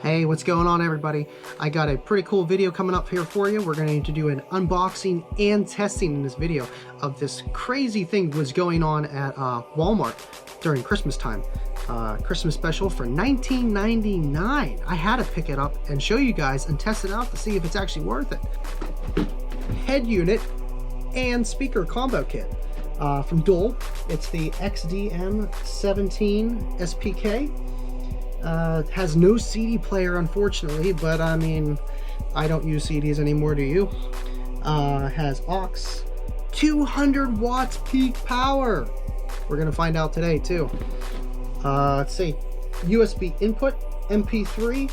Hey, what's going on, everybody? I got a pretty cool video coming up here for you. We're going to do an unboxing and testing in this video of this crazy thing that was going on at Walmart during Christmas time. Christmas special for $19.99. I had to pick it up and show you guys and test it out to see if it's actually worth it. Headunit and speaker combo kit from Dole. It's the XDM17 SPK. Has no CD player, unfortunately, but I mean, I don't use CDs anymore, do you? Has aux, 200 watts peak power. We're gonna find out today too. Let's see, USB input, MP3,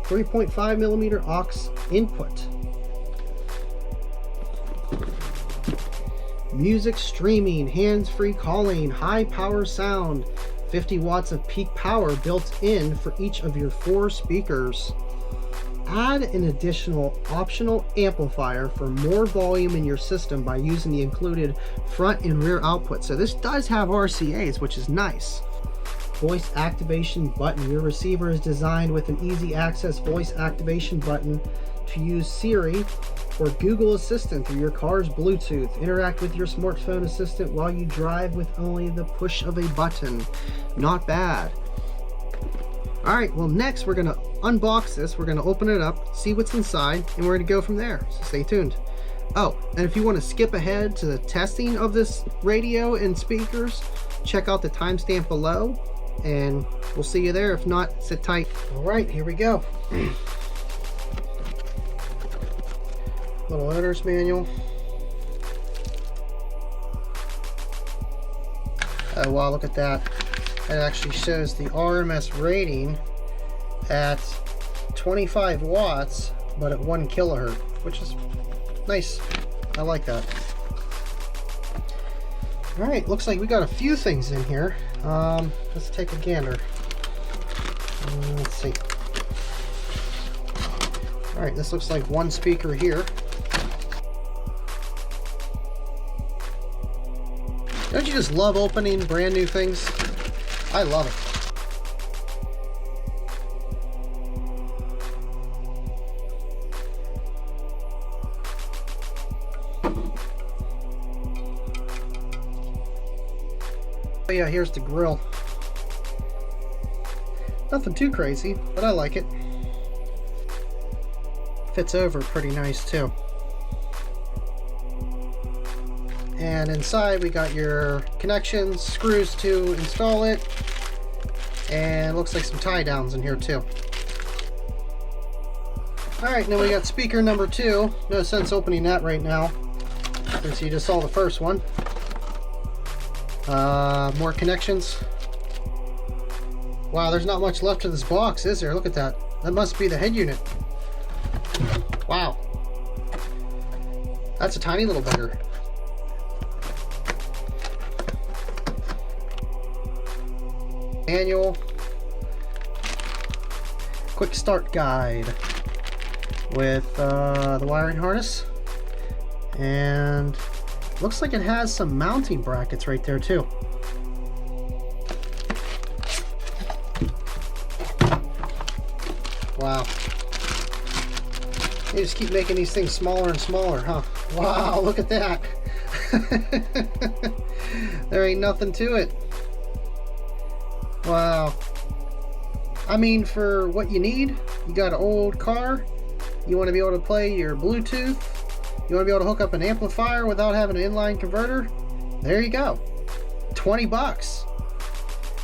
3.5 millimeter aux input. Music streaming, hands-free calling, high power sound, 50 watts of peak power built in for each of your 4 speakers. Add an additional optional amplifier for more volume in your system by using the included front and rear output. So this does have RCAs, which is nice. Voice activation button. Your receiver is designed with an easy access voice activation button to use Siri or Google Assistant through your car's Bluetooth. Interact with your smartphone assistant while you drive with only the push of a button. Not bad. Alright, well, next we're going to unbox this. We're going to open it up, see what's inside, and we're going to go from there. So stay tuned. Oh, and if you want to skip ahead to the testing of this radio and speakers, check out the timestamp below, and we'll see you there. If not, sit tight. Alright, here we go. Little owner's manual. Oh wow, look at that. It actually shows the RMS rating at 25 watts, but at 1 kilohertz, which is nice. I like that. Alright, looks like we got a few things in here. Let's take a gander. Let's see. Alright, this looks like one speaker here. Don't you just love opening brand new things? I love it. Oh yeah, here's the grill. Nothing too crazy, but I like it. Fits over pretty nice too. And inside we got your connections, screws to install it, and looks like some tie downs in here too. Alright, now we got speaker number 2. No sense opening that right now, since you just saw the first one. More connections. Wow, there's not much left to this box, is there? Look at that. That must be the Headunit. Wow. That's a tiny little bugger. Manual, quick start guide with the wiring harness, and looks like it has some mounting brackets right there too. Wow, they just keep making these things smaller and smaller, huh? Wow, look at that. There ain't nothing to it. Wow. I mean, for what you need, you got an old car, you want to be able to play your Bluetooth, you want to be able to hook up an amplifier without having an inline converter, there you go. 20 bucks.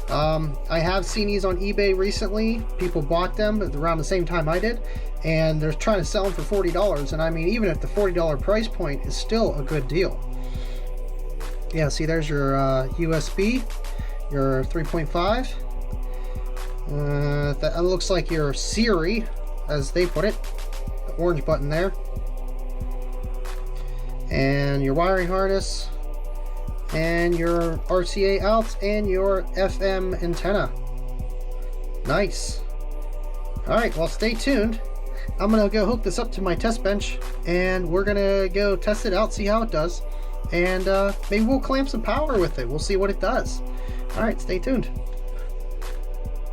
I have seen these on eBay recently. People bought them around the same time I did, and they're trying to sell them for $40, and I mean, even at the $40 price point, is still a good deal. Yeah, see, there's your USB. Your 3.5. That looks like your Siri, as they put it. The orange button there. And your wiring harness. And your RCA outs and your FM antenna. Nice. Alright, well, stay tuned. I'm going to go hook this up to my test bench, and we're going to go test it out, see how it does. And maybe we'll clamp some power with it. We'll see what it does. Alright, stay tuned.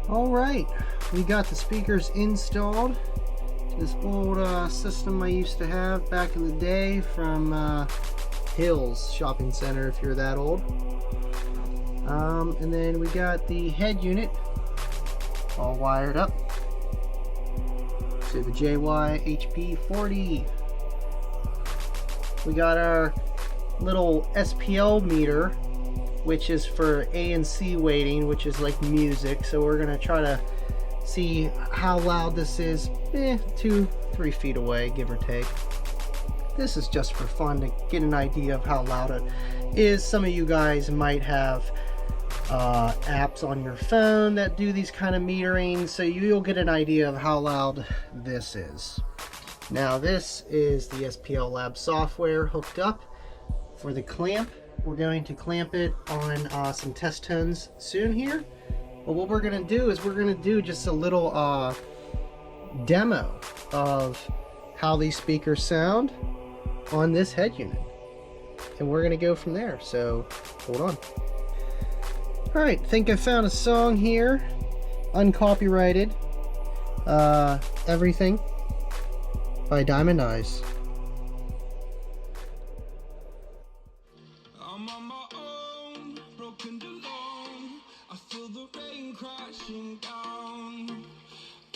All right, we got the speakers installed. This old system I used to have back in the day from Hills Shopping Center, if you're that old. And then we got the head unit all wired up to the JY-HP40. We got our little SPL meter, which is for ANC weighting, which is like music. So we're gonna try to see how loud this is 2-3 feet away, give or take. This is just for fun to get an idea of how loud it is. Some of you guys might have apps on your phone that do these kind of metering, so you'll get an idea of how loud this is. Now this is the SPL Lab software hooked up for the clamp. We're going to clamp it on some test tones soon here. But what we're going to do is we're going to do just a little demo of how these speakers sound on this head unit. And we're going to go from there. So hold on. Alright, think I found a song here. Uncopyrighted. Everything by Diamond Eyes. I'm on my own, broken alone. I feel the rain crashing down.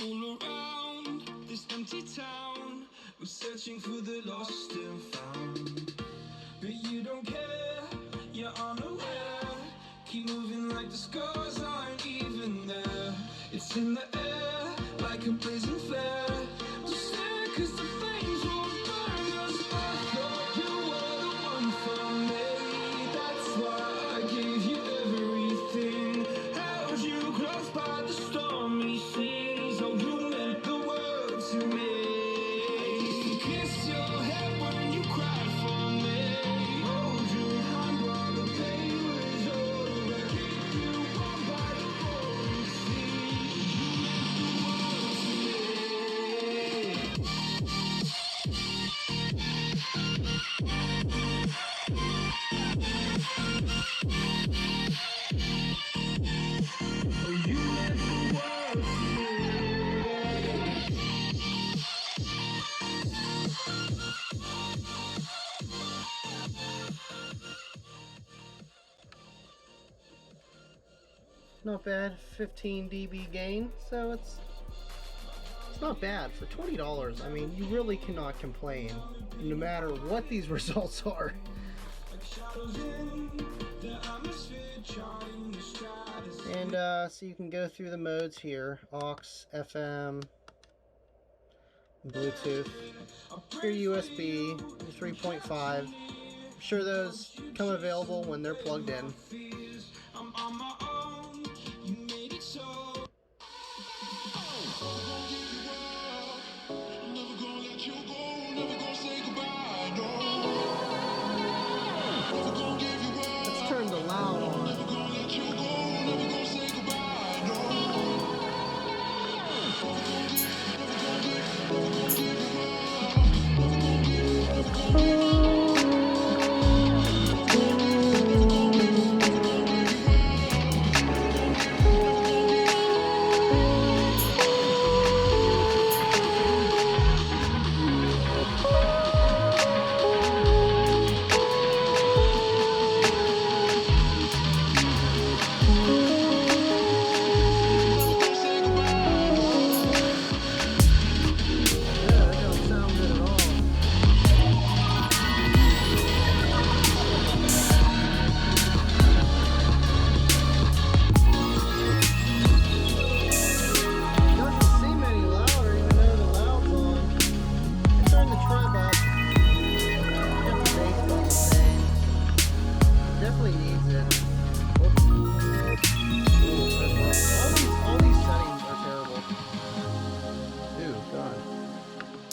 All around this empty town, we're searching for the lost and found. But you don't care, you're unaware. Keep moving like the scars aren't even there. It's in the air, like a blazing flare. Just stare, 'cause the flames won't burn us. I thought you were the one for me. That's why I gave you everything. Held you close by the stormy seas. Oh, you meant the world to me. Kiss your head when you cried for me. Hold your hand while the pain was over. Keep you warm by the rolling sea. You meant the world to me. Not bad, 15 dB gain, so it's not bad for $20. I mean, you really cannot complain, no matter what these results are. And so you can go through the modes here: aux, FM, Bluetooth, your USB, your 3.5. I'm sure those come available when they're plugged in. I'm on my own, you made it so. Let's turn the loud on.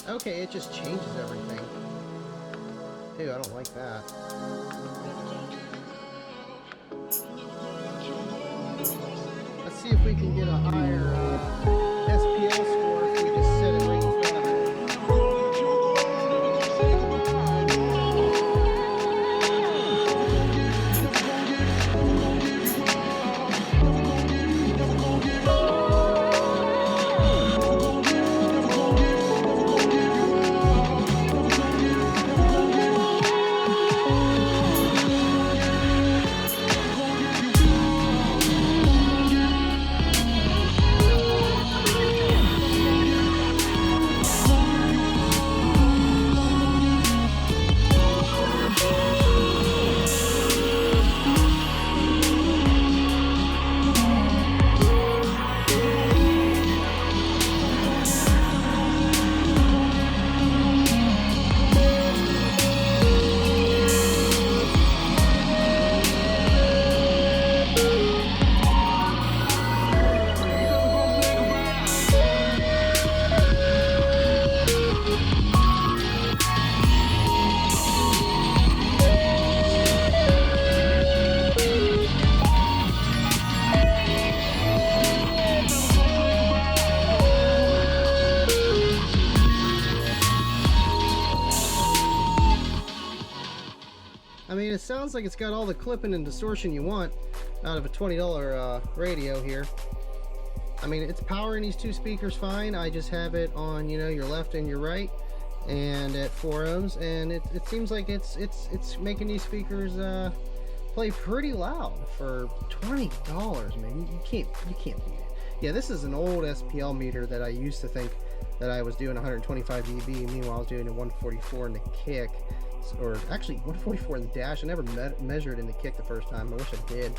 Okay, it just changes everything. Ew, I don't like that. Let's see if we can get a higher SPL score if we just set it right in front of it. I mean, it sounds like it's got all the clipping and distortion you want out of a $20 radio here. I mean, it's powering these two speakers fine. I just have it on, you know, your left and your right, and at 4 ohms, and it seems like it's making these speakers play pretty loud for $20, man. You can't beat it. Yeah, this is an old SPL meter that I used to think that I was doing 125 dB. Meanwhile, I was doing a 144 in the kick, or actually 144 in the dash. I never measured in the kick the first time. I wish I did.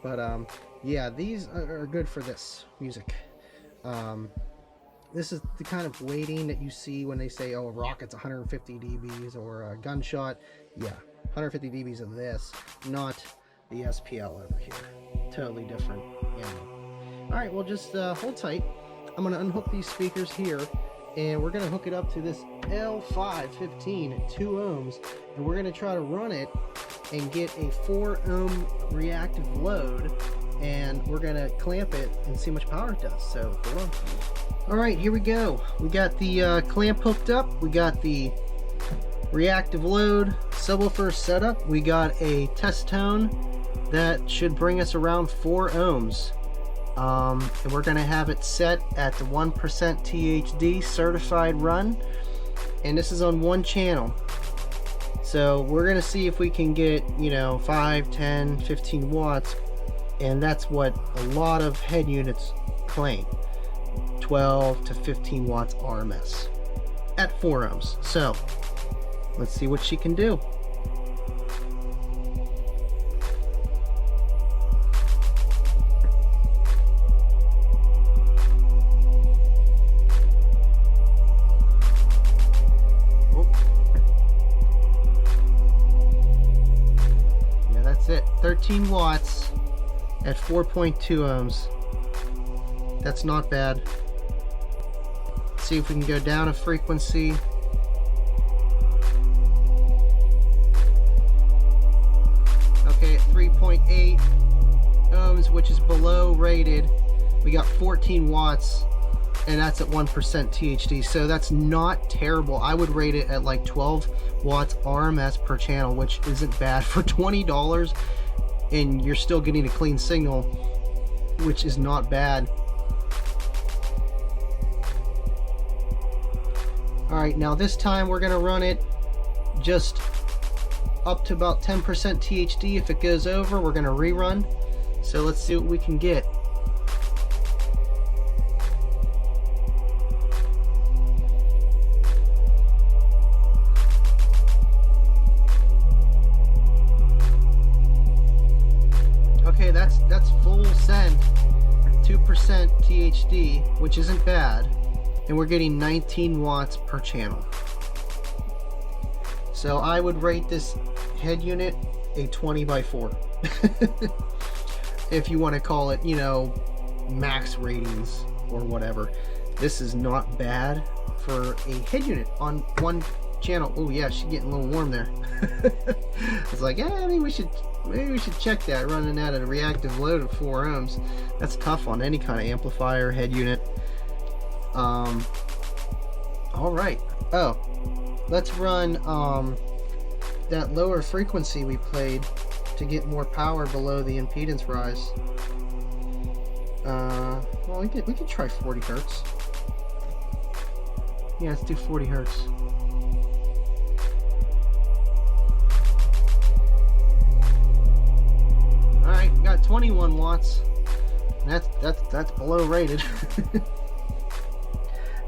But yeah, these are good for this music. This is the kind of weighting that you see when they say, oh, a rocket's 150 dBs or a gunshot. Yeah, 150 dBs of this, not the SPL over here. Totally different animal. All right, well, just hold tight. I'm going to unhook these speakers here, and we're going to hook it up to this L515 at 2 ohms, and we're going to try to run it and get a 4 ohm reactive load, and we're going to clamp it and see how much power it does. So, hold on. All right, here we go. We got the clamp hooked up. We got the reactive load subwoofer set up. We got a test tone that should bring us around 4 ohms. And we're going to have it set at the 1% THD certified run, and this is on one channel. So we're going to see if we can get, you know, 5, 10, 15 watts, and that's what a lot of head units claim, 12 to 15 watts RMS at 4 ohms. So let's see what she can do. That's it, 13 watts at 4.2 ohms. That's not bad. Let's see if we can go down a frequency. Okay, at 3.8 ohms, which is below rated, we got 14 watts, and that's at 1% THD, so that's not terrible. I would rate it at like 12 watts RMS per channel, which isn't bad for $20, and you're still getting a clean signal, which is not bad. All right, now this time we're gonna run it just up to about 10% THD. If it goes over, we're gonna rerun. So let's see what we can get. Okay, that's full send, 2% THD, which isn't bad, and we're getting 19 watts per channel. So I would rate this head unit a 20/4, if you want to call it, you know, max ratings or whatever. This is not bad for a head unit on one channel. Oh yeah, she's getting a little warm there. I was like, yeah, maybe we should check that, running that at a reactive load of 4 ohms. That's tough on any kind of amplifier head unit. All right. Oh, let's run that lower frequency we played to get more power below the impedance rise. Well, we could try 40 hertz. Yeah, let's do 40 hertz. All right, got 21 watts. That's below rated.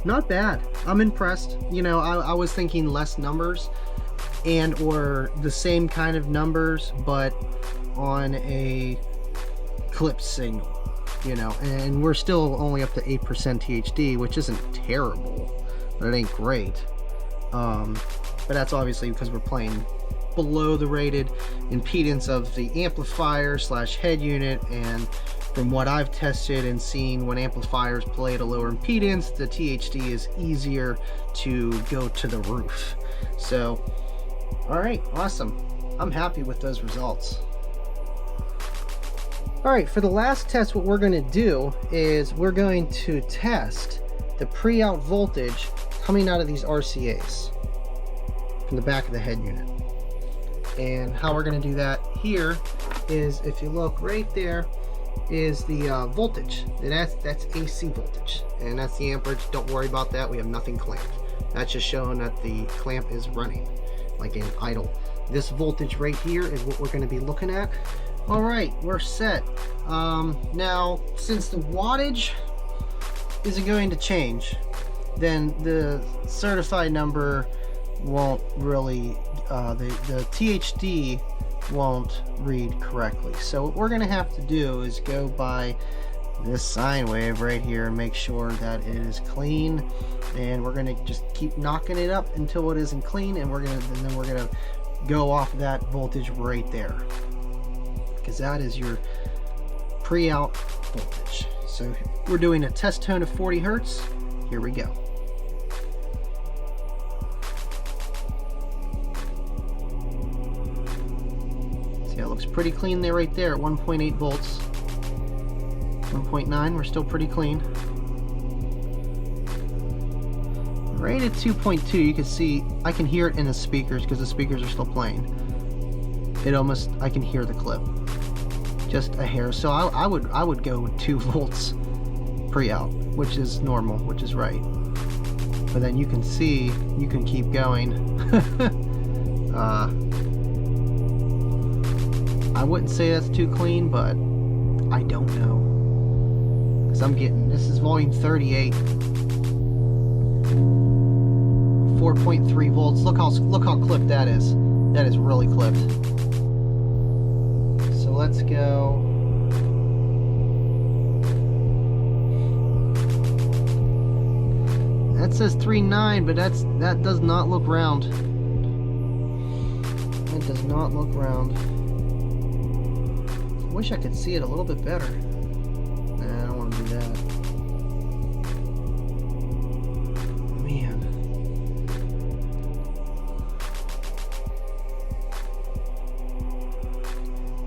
Not bad. I'm impressed. You know, I was thinking less numbers and or the same kind of numbers, but on a clipped signal, you know, and we're still only up to 8% THD, which isn't terrible, but it ain't great. But that's obviously because we're playing below the rated impedance of the amplifier slash head unit, and from what I've tested and seen, when amplifiers play at a lower impedance, the THD is easier to go to the roof. So, all right, awesome. I'm happy with those results. All right, for the last test, what we're going to do is we're going to test the Preout voltage coming out of these RCAs from the back of the head unit. And how we're going to do that here is, if you look right there, is the voltage. And that's AC voltage, and that's the amperage. Don't worry about that. We have nothing clamped. That's just showing that the clamp is running, like in idle. This voltage right here is what we're going to be looking at. All right, we're set. Now, since the wattage isn't going to change, then the certified number won't really, the THD won't read correctly. So what we're going to have to do is go by this sine wave right here and make sure that it is clean, and we're going to just keep knocking it up until it isn't clean, and then we're going to go off that voltage right there, because that is your pre-out voltage. So we're doing a test tone of 40 Hertz. Here we go. See, it looks pretty clean there, right there at 1.8 volts. 1.9, we're still pretty clean. Right at 2.2, you can see, I can hear it in the speakers because the speakers are still playing. I can hear the clip. Just a hair. So I would go with 2 volts pre-out, which is normal, which is right. But then you can see, you can keep going. I wouldn't say that's too clean, but I don't know. Because I'm getting, this is volume 38. 4.3 volts. Look how clipped that is. That is really clipped. So let's go. That says 3.9, but that does not look round. It does not look round. I wish I could see it a little bit better. Nah, I don't want to do that. Man.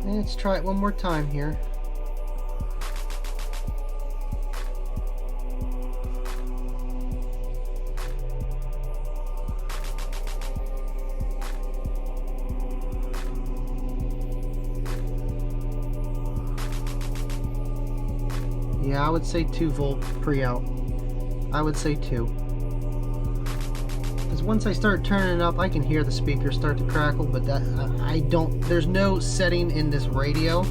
Let's try it one more time here. Yeah, I would say 2 volt pre-out. I would say 2. Because once I start turning it up, I can hear the speakers start to crackle, but that I don't, there's no setting in this radio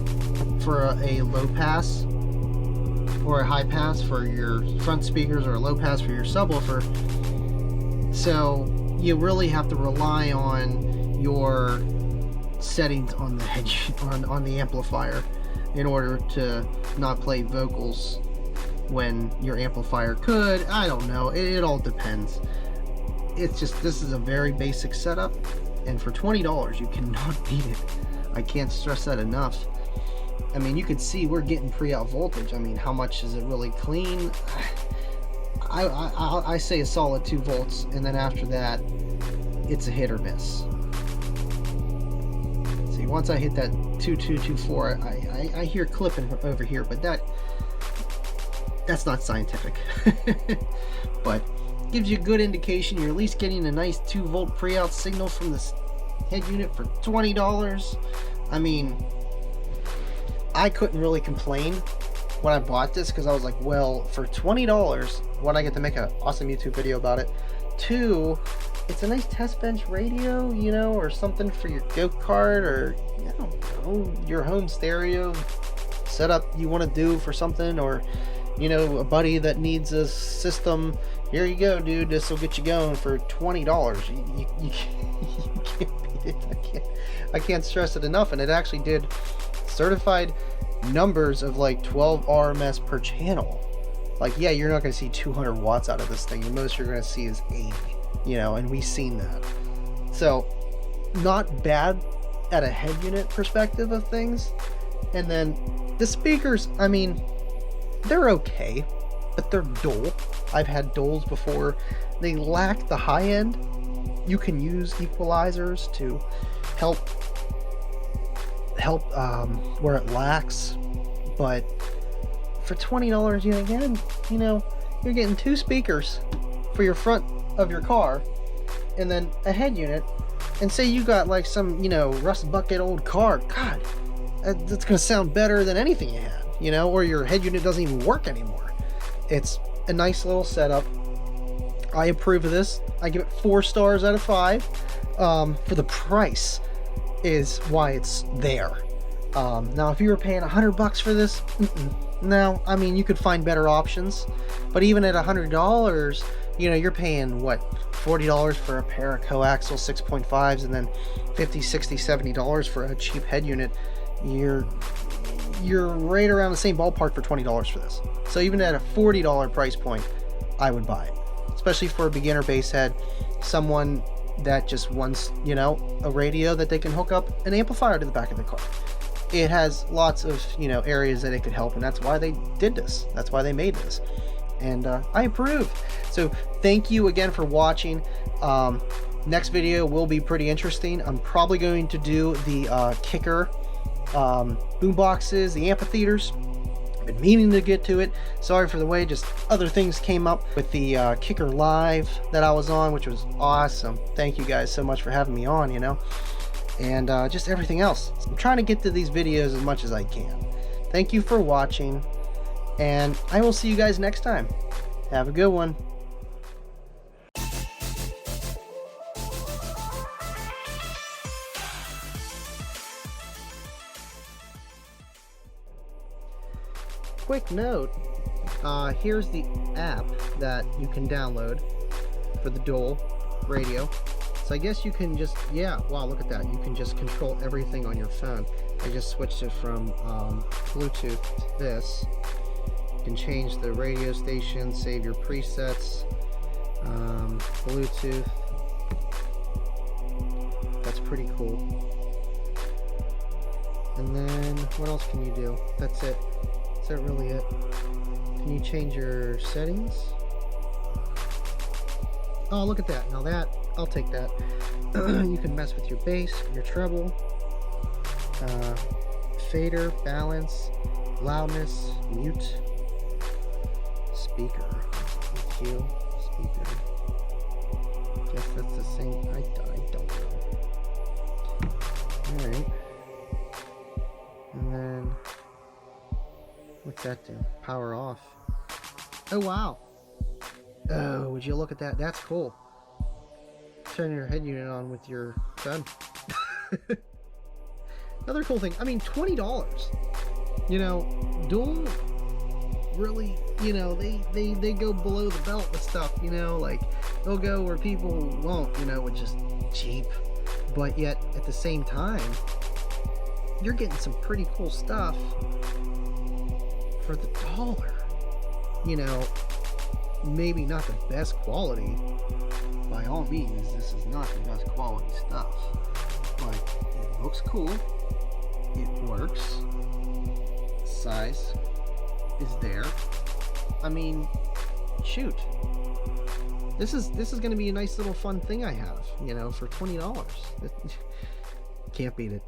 for a low pass or a high pass for your front speakers or a low pass for your subwoofer. So you really have to rely on your settings on the head, on the amplifier, in order to not play vocals when your amplifier could. I don't know, it all depends. It's just, this is a very basic setup, and for $20 you cannot beat it. I can't stress that enough. I mean, you could see we're getting pre-out voltage. I mean, how much is it really clean? I say a solid 2 volts, and then after that it's a hit or miss. See, once I hit that 2224, I hear clipping over here, but that's not scientific. But gives you a good indication. You're at least getting a nice 2 volt pre-out signal from this head unit for $20. I mean, I couldn't really complain when I bought this, because I was like, well, for $20, one, I get to make an awesome YouTube video about it. 2, it's a nice test bench radio, you know, or something for your go-kart, or I don't know, your home stereo setup you want to do for something, or you know, a buddy that needs a system. Here you go, dude, this will get you going for $20. You can't beat it. I can't stress it enough. And it actually did certified numbers of like 12 RMS per channel. Like, yeah, you're not going to see 200 watts out of this thing. The most you're going to see is 80, you know, and we've seen that. So not bad at a head unit perspective of things. And then the speakers, I mean, they're okay, but they're dull. I've had dulls before. They lack the high end. You can use equalizers to help where it lacks, but for $20, you know, you're getting 2 speakers for your front of your car, and then a head unit And say you got like some, you know, rust bucket old car. God, that's gonna sound better than anything you had, you know, or your head unit doesn't even work anymore. It's a nice little setup. I approve of this. I give it 4 stars out of 5. For the price is why it's there. Now, if you were paying $100 for this, no, I mean, you could find better options. But even at $100, you know, you're paying, what, $40 for a pair of coaxial 6.5s, and then $50, $60, $70 for a cheap head unit. You're right around the same ballpark for $20 for this. So even at a $40 price point, I would buy it. Especially for a beginner bass head, someone that just wants, you know, a radio that they can hook up an amplifier to the back of the car. It has lots of, you know, areas that it could help, and that's why they did this. That's why they made this. And I approve. So thank you again for watching. Next video will be pretty interesting. I'm probably going to do the kicker boom boxes, the amphitheaters. I've been meaning to get to it. Sorry for the wait, just other things came up with the kicker live that I was on, which was awesome. Thank you guys so much for having me on, you know, and just everything else. I'm trying to get to these videos as much as I can. Thank you for watching, and I will see you guys next time. Have a good one. Quick note, here's the app that you can download for the dual radio. So I guess you can just, yeah, wow, look at that. You can just control everything on your phone. I just switched it from Bluetooth to this. You can change the radio station, save your presets, Bluetooth. That's pretty cool. And then what else can you do? That's it. Is that really it? Can you change your settings? Oh, look at that. Now that, I'll take that. You can mess with your bass, your treble, fader, balance, loudness, mute, speaker, EQ, speaker. Guess that's the same. I don't know. Alright. And then what's that do? Power off. Oh wow. Oh, would you look at that? That's cool. Turn your head unit on with your gun. Another cool thing. I mean, $20. You know, dual really, you know, they go below the belt with stuff, you know, like they'll go where people won't, you know, which is cheap. But yet at the same time, you're getting some pretty cool stuff for the $1. You know, maybe not the best quality. By all means, this is not the best quality stuff. But it looks cool. It works. Size is there. I mean, shoot. This is going to be a nice little fun thing I have, you know, for $20. Can't beat it.